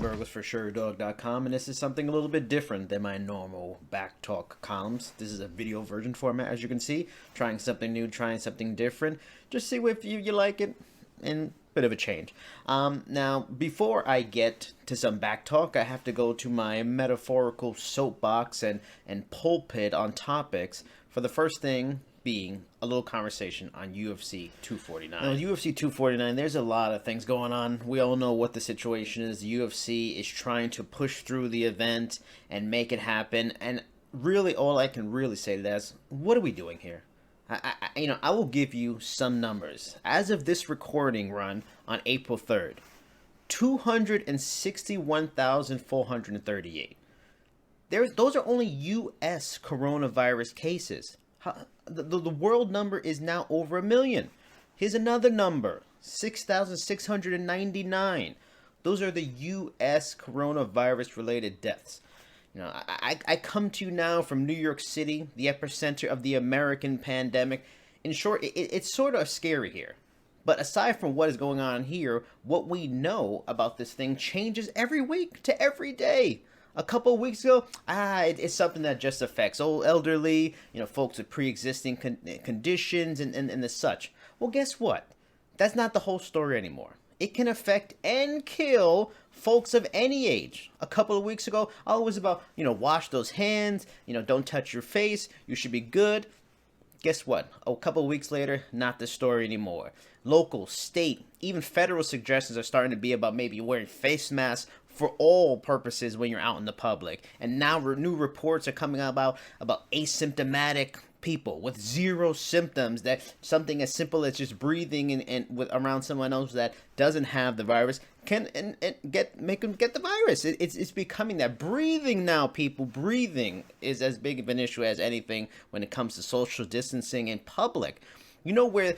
Jason Burgos for Sherdog.com, and this is something a little bit different than my normal back talk columns. This is a video version format, as you can see. Trying something new, trying something different. Just see if you like it, and bit of a change. Now, before I get to some back talk, I have to go to my metaphorical soapbox and pulpit on topics. For the first thing being a little conversation on UFC 249. Now, UFC 249, there's a lot of things going on. We all know what the situation is. The UFC is trying to push through the event and make it happen. And really, all I can really say to that is, what are we doing here? I will give you some numbers. As of this recording run on April 3rd, 261,438. Those are only U.S. coronavirus cases. The world number is now over 1 million. Here's another number, 6,699. Those are the U.S. coronavirus-related deaths. You know, I come to you now from New York City, the epicenter of the American pandemic. In short, it's sort of scary here. But aside from what is going on here, what we know about this thing changes every week to every day. A couple of weeks ago, it's something that just affects old elderly, folks with pre-existing conditions and the such. Well, guess what? That's not the whole story anymore. It can affect and kill folks of any age. A couple of weeks ago, it was about, wash those hands, don't touch your face, you should be good. Guess what? A couple of weeks later, not the story anymore. Local, state, even federal suggestions are starting to be about maybe wearing face masks for all purposes when you're out in the public. And now new reports are coming out about asymptomatic people with zero symptoms, that something as simple as just breathing and with around someone else that doesn't have the virus can make them get the virus. It's becoming that. Breathing now, people, breathing is as big of an issue as anything when it comes to social distancing in public. Where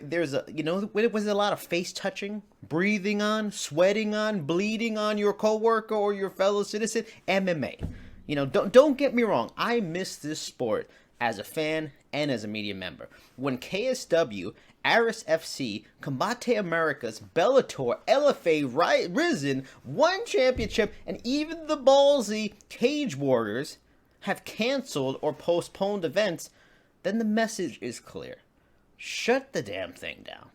there's where was a lot of face touching, breathing on, sweating on, bleeding on your coworker or your fellow citizen? MMA. Don't get me wrong. I miss this sport as a fan and as a media member. When KSW, Aris FC, Combate Americas, Bellator, LFA, Risen, One Championship, and even the ballsy Cage Warriors have canceled or postponed events, then the message is clear. Shut the damn thing down.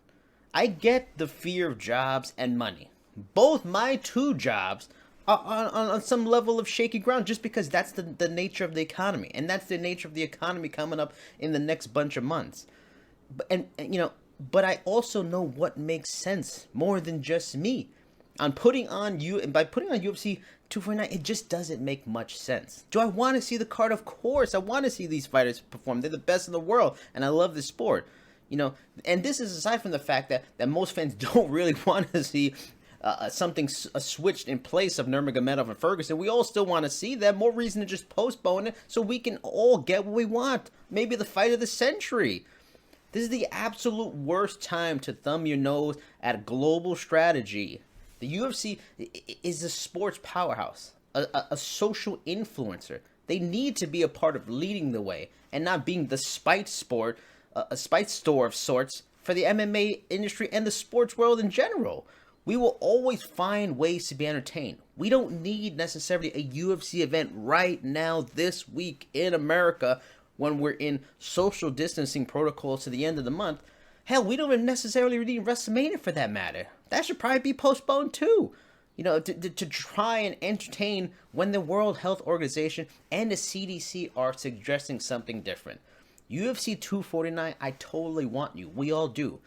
I get the fear of jobs and money. Both my two jobs are on some level of shaky ground, just because that's the nature of the economy. And that's the nature of the economy coming up in the next bunch of months. But I also know what makes sense more than just me. By putting on UFC 249, it just doesn't make much sense. Do I want to see the card? Of course. I want to see these fighters perform. They're the best in the world, and I love this sport. And this is aside from the fact that most fans don't really want to see something switched in place of Nurmagomedov and Ferguson. We all still want to see that. More reason to just postpone it so we can all get what we want. Maybe the fight of the century. This is the absolute worst time to thumb your nose at a global strategy. The UFC is a sports powerhouse, a social influencer. They need to be a part of leading the way and not being the spite sport, a spite store of sorts for the MMA industry and the sports world in general. We will always find ways to be entertained. We don't need necessarily a UFC event right now this week in America when we're in social distancing protocols to the end of the month. Hell, we don't even necessarily need WrestleMania for that matter. That should probably be postponed too. To try and entertain when the World Health Organization and the CDC are suggesting something different. UFC 249, I totally want you. We all do.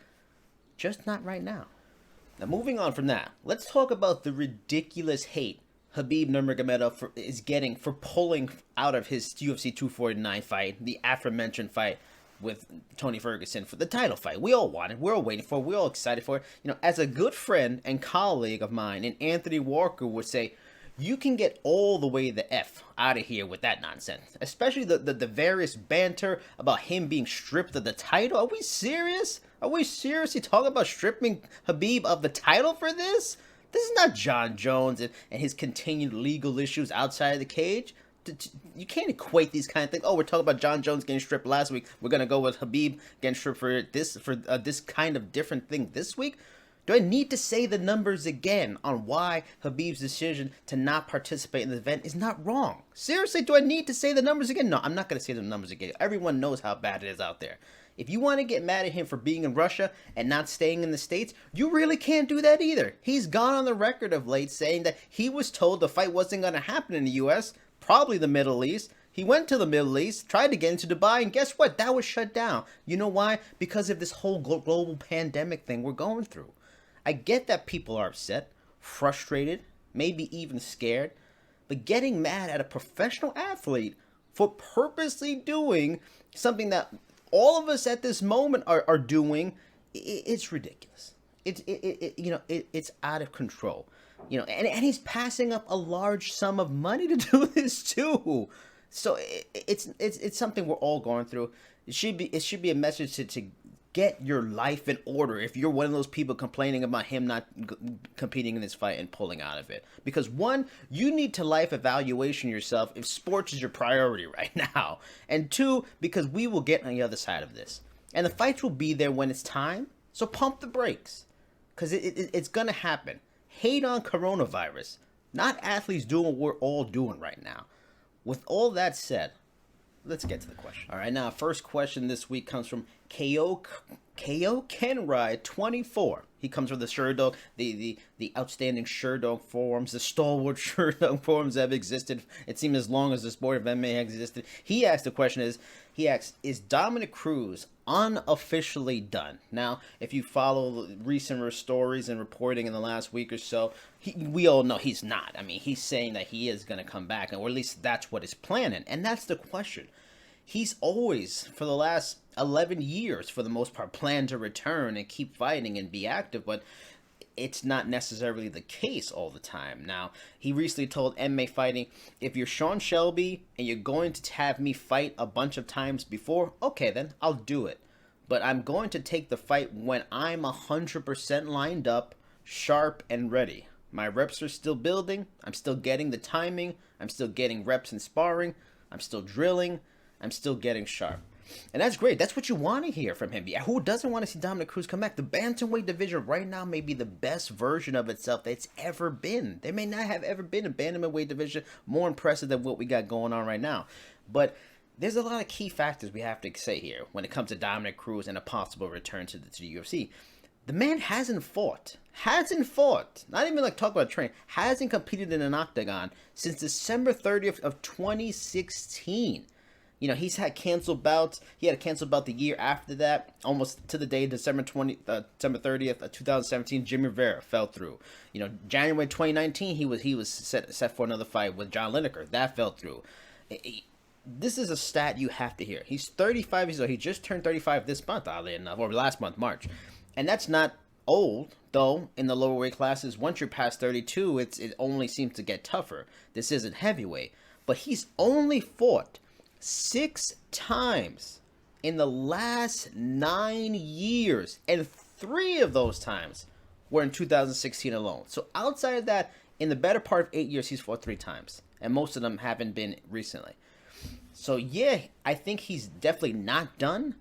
Just not right now. Now, moving on from that, let's talk about the ridiculous hate Khabib Nurmagomedov is getting for pulling out of his UFC 249 fight, the aforementioned fight with Tony Ferguson for the title fight. We all want it. We're all waiting for it. We're all excited for it. As a good friend and colleague of mine, and Anthony Walker would say, you can get all the way the F out of here with that nonsense. Especially the various banter about him being stripped of the title. Are we serious? Are we seriously talking about stripping Habib of the title for this? This is not John Jones and his continued legal issues outside of the cage. You can't equate these kind of things. Oh, we're talking about John Jones getting stripped last week. We're going to go with Habib getting stripped for this kind of different thing this week. Do I need to say the numbers again on why Khabib's decision to not participate in the event is not wrong? Seriously, do I need to say the numbers again? No, I'm not going to say the numbers again. Everyone knows how bad it is out there. If you want to get mad at him for being in Russia and not staying in the States, you really can't do that either. He's gone on the record of late saying that he was told the fight wasn't going to happen in the U.S., probably the Middle East. He went to the Middle East, tried to get into Dubai, and guess what? That was shut down. You know why? Because of this whole global pandemic thing we're going through. I get that people are upset, frustrated, maybe even scared, but getting mad at a professional athlete for purposely doing something that all of us at this moment are doing, it's ridiculous. It's out of control. And he's passing up a large sum of money to do this too. So it's something we're all going through. It should be a message to get your life in order if you're one of those people complaining about him not competing in this fight and pulling out of it. Because one, you need to life evaluation yourself if sports is your priority right now. And two, because we will get on the other side of this. And the fights will be there when it's time. So pump the brakes. Because it's going to happen. Hate on coronavirus. Not athletes doing what we're all doing right now. With all that said, let's get to the question. All right, now, first question this week comes from KO Kenride 24. He comes from the Sherdog, the outstanding Sherdog forums, the stalwart Sherdog forums that have existed, it seems, as long as the sport of MMA has existed. He asked the question is Dominick Cruz unofficially done? Now, if you follow recent stories and reporting in the last week or so, we all know he's not. I mean, he's saying that he is going to come back, or at least that's what he's planning. And that's the question. He's always, for the last 11 years, for the most part, planned to return and keep fighting and be active, but it's not necessarily the case all the time. Now, he recently told MMA Fighting, if you're Sean Shelby and you're going to have me fight a bunch of times before, okay, then I'll do it. But I'm going to take the fight when I'm 100% lined up, sharp, and ready. My reps are still building. I'm still getting the timing. I'm still getting reps and sparring. I'm still drilling. I'm still getting sharp. And that's great. That's what you want to hear from him. Yeah, who doesn't want to see Dominick Cruz come back? The bantamweight division right now may be the best version of itself that's ever been. There may not have ever been a bantamweight division more impressive than what we got going on right now. But there's a lot of key factors we have to say here when it comes to Dominick Cruz and a possible return to the UFC. The man hasn't fought, not even like talk about training, hasn't competed in an octagon since December 30th of 2016. He's had canceled bouts. He had a canceled bout the year after that, almost to the day, December 30th of 2017. Jimmy Rivera fell through. January 2019, he was set for another fight with John Lineker. That fell through. This is a stat you have to hear. He's 35 years old. He just turned 35 this month, oddly enough, or last month, March. And that's not old, though, in the lower weight classes. Once you're past 32, it only seems to get tougher. This isn't heavyweight. But he's only fought 6 times in the last 9 years, and 3 of those times were in 2016 alone. So outside of that, in the better part of 8 years, he's fought 3 times, and most of them haven't been recently. So yeah, I think he's definitely not done,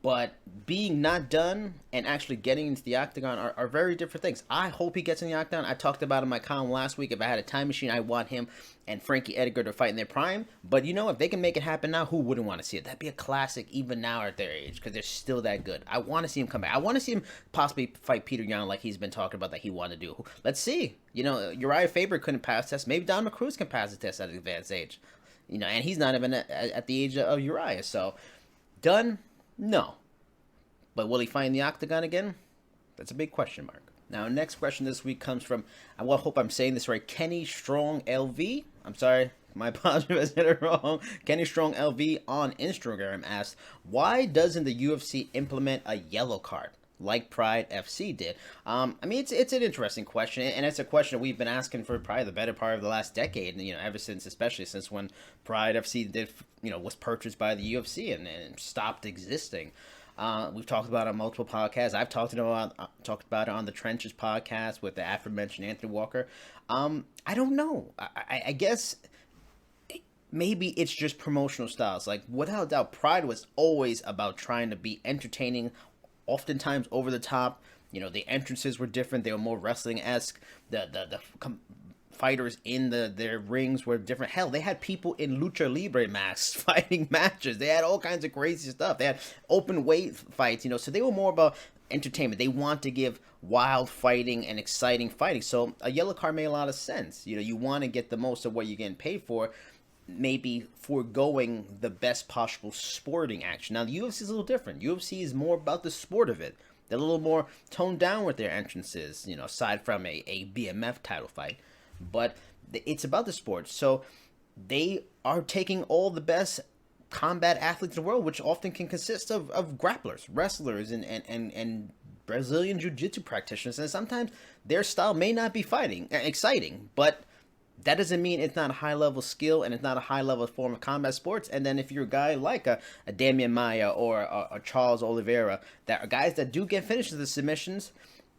but being not done and actually getting into the octagon are very different things. I hope he gets in the octagon. I talked about in my column last week. If I had a time machine, I want him and Frankie Edgar to fight in their prime. But if they can make it happen now, who wouldn't want to see it? That'd be a classic even now at their age, because they're still that good. I want to see him come back. I want to see him possibly fight Peter Yan like he's been talking about that he wanted to do. Let's see. Uriah Faber couldn't pass the test. Maybe Dominick Cruz can pass the test at an advanced age. And he's not even at the age of Uriah. So, done? No. But will he find the octagon again? That's a big question mark. Now, next question this week comes from, I hope I'm saying this right, Kenny Strong LV. I'm sorry, my apologies if I said it wrong. Kenny Strong LV on Instagram asked, why doesn't the UFC implement a yellow card like Pride FC did? It's an interesting question, and it's a question we've been asking for probably the better part of the last decade, especially since when Pride FC was purchased by the UFC and stopped existing. We've talked about it on multiple podcasts. I've talked about it on the Trenches podcast with the aforementioned Anthony Walker. I don't know. I guess maybe it's just promotional styles. Like, without a doubt, Pride was always about trying to be entertaining, oftentimes over the top, You know, the entrances were different. They were more wrestling-esque. The fighters in their rings were different. Hell, they had people in lucha libre masks fighting matches. They had all kinds of crazy stuff. They had open weight fights, you know, so they were more about entertainment. They want to give wild fighting and exciting fighting. So a yellow card made a lot of sense. You know, you want to get the most of what you're getting paid for, maybe foregoing the best possible sporting action. Now, the UFC is a little different. UFC is more about the sport of it. They're a little more toned down with their entrances, you know, aside from a BMF title fight. But it's about the sport. So they are taking all the best combat athletes in the world, which often can consist of grapplers, wrestlers, and Brazilian jiu-jitsu practitioners. And sometimes their style may not be exciting, but that doesn't mean it's not a high-level skill and it's not a high-level form of combat sports. And then if you're a guy like a Damian Maia or a Charles Oliveira, that are guys that do get finished with the submissions,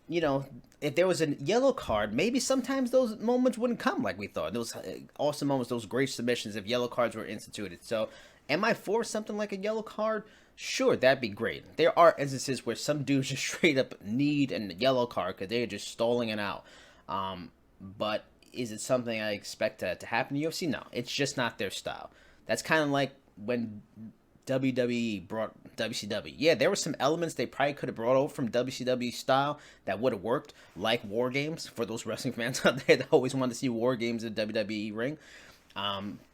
you know, if there was a yellow card, maybe sometimes those moments wouldn't come like we thought. Those awesome moments, those great submissions, if yellow cards were instituted. So am I for something like a yellow card? Sure, that'd be great. There are instances where some dudes just straight up need a yellow card because they're just stalling it out. But is it something I expect to happen in UFC? No, it's just not their style. That's kind of like when WWE brought WCW. Yeah, there were some elements they probably could have brought over from WCW style that would have worked, like War Games, for those wrestling fans out there that always want to see War Games in WWE ring.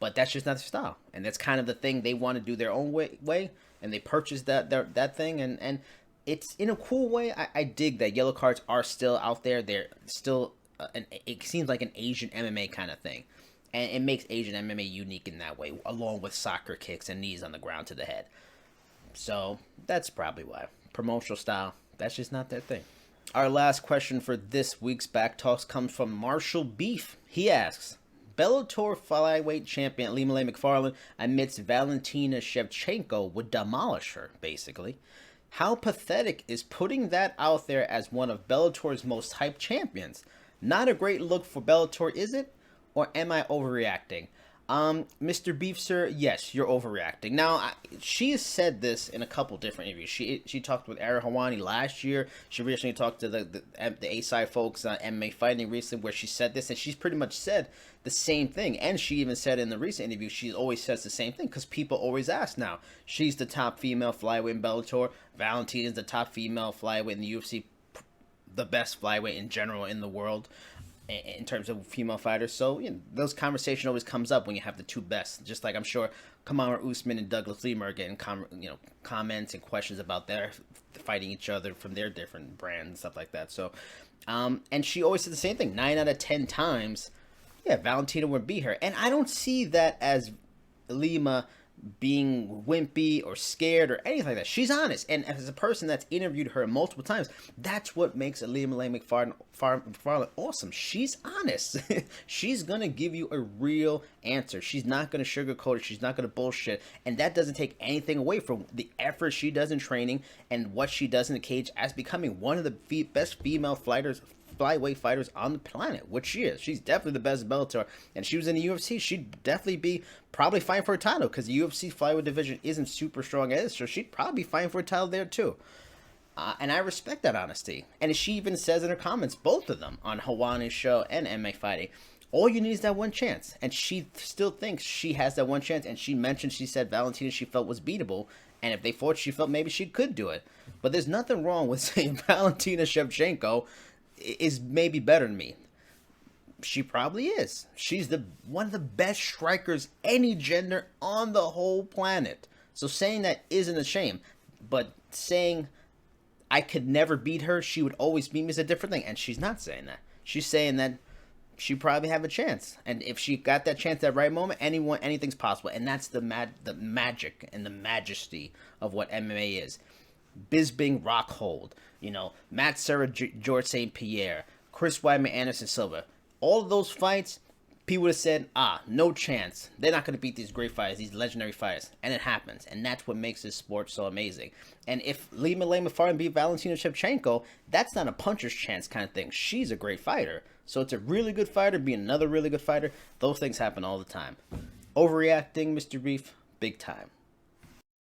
But that's just not their style. And that's kind of the thing. They want to do their own way and they purchased that thing. And it's in a cool way. I dig that yellow cards are still out there. They're still, it seems like an Asian MMA kind of thing. And it makes Asian MMA unique in that way, along with soccer kicks and knees on the ground to the head. So that's probably why. Promotional style, that's just not their thing. Our last question for this week's Back Talks comes from Marshall Beef. He asks, Bellator flyweight champion Ilima-Lei MacFarlane admits Valentina Shevchenko would demolish her, basically. How pathetic is putting that out there as one of Bellator's most hyped champions? Not a great look for Bellator, is it? Or am I overreacting? Mr. Beef, sir, yes, you're overreacting. Now, she has said this in a couple different interviews. She talked with Ara Hawani last year. She recently talked to the A-side folks on MMA Fighting recently, where she said this, and she's pretty much said the same thing. And she even said in the recent interview, she always says the same thing, because people always ask now. She's the top female flyweight in Bellator. Valentina's the top female flyweight in the UFC, the best flyweight in general in the world, in terms of female fighters. So, you know, those conversation always comes up when you have the two best. Just like I'm sure Kamaru Usman and Douglas Lima are getting comments and questions about their fighting each other from their different brands and stuff like that. So, and she always said the same thing. 9 out of 10 times, yeah, Valentina would beat her. And I don't see that as Lima being wimpy or scared or anything like that. She's honest, and as a person that's interviewed her multiple times, that's what makes Ilima-Lei MacFarlane awesome. She's honest. She's gonna give you a real answer. She's not gonna sugarcoat it. She's not gonna bullshit, and that doesn't take anything away from the effort she does in training and what she does in the cage as becoming one of the best female flyweight fighters on the planet, which she is. She's definitely the best Bellator, and she was in the UFC. She'd definitely be probably fighting for a title, because the UFC flyweight division isn't super strong as, so she'd probably be fighting for a title there too. And I respect that honesty. And she even says in her comments, both of them, on Hawani's show and MMA Fighting, all you need is that one chance. And she still thinks she has that one chance. And she said Valentina she felt was beatable, and if they fought, she felt maybe she could do it. But there's nothing wrong with saying Valentina Shevchenko is maybe better than me. She probably is. She's one of the best strikers any gender on the whole planet. So saying that isn't a shame. But saying I could never beat her, she would always beat me, is a different thing. And she's not saying that. She's saying that she probably have a chance. And if she got that chance at the right moment, anything's possible. And that's the magic and the majesty of what MMA is. Bisping Rockhold, Matt Serra, George St. Pierre, Chris Weidman, Anderson Silva. All of those fights, people would have said, no chance. They're not going to beat these great fighters, these legendary fighters. And it happens. And that's what makes this sport so amazing. And if Ilima-Lei MacFarlane beat Valentina Shevchenko, that's not a puncher's chance kind of thing. She's a great fighter. So it's a really good fighter being another really good fighter. Those things happen all the time. Overreacting, Mr. Beef, big time.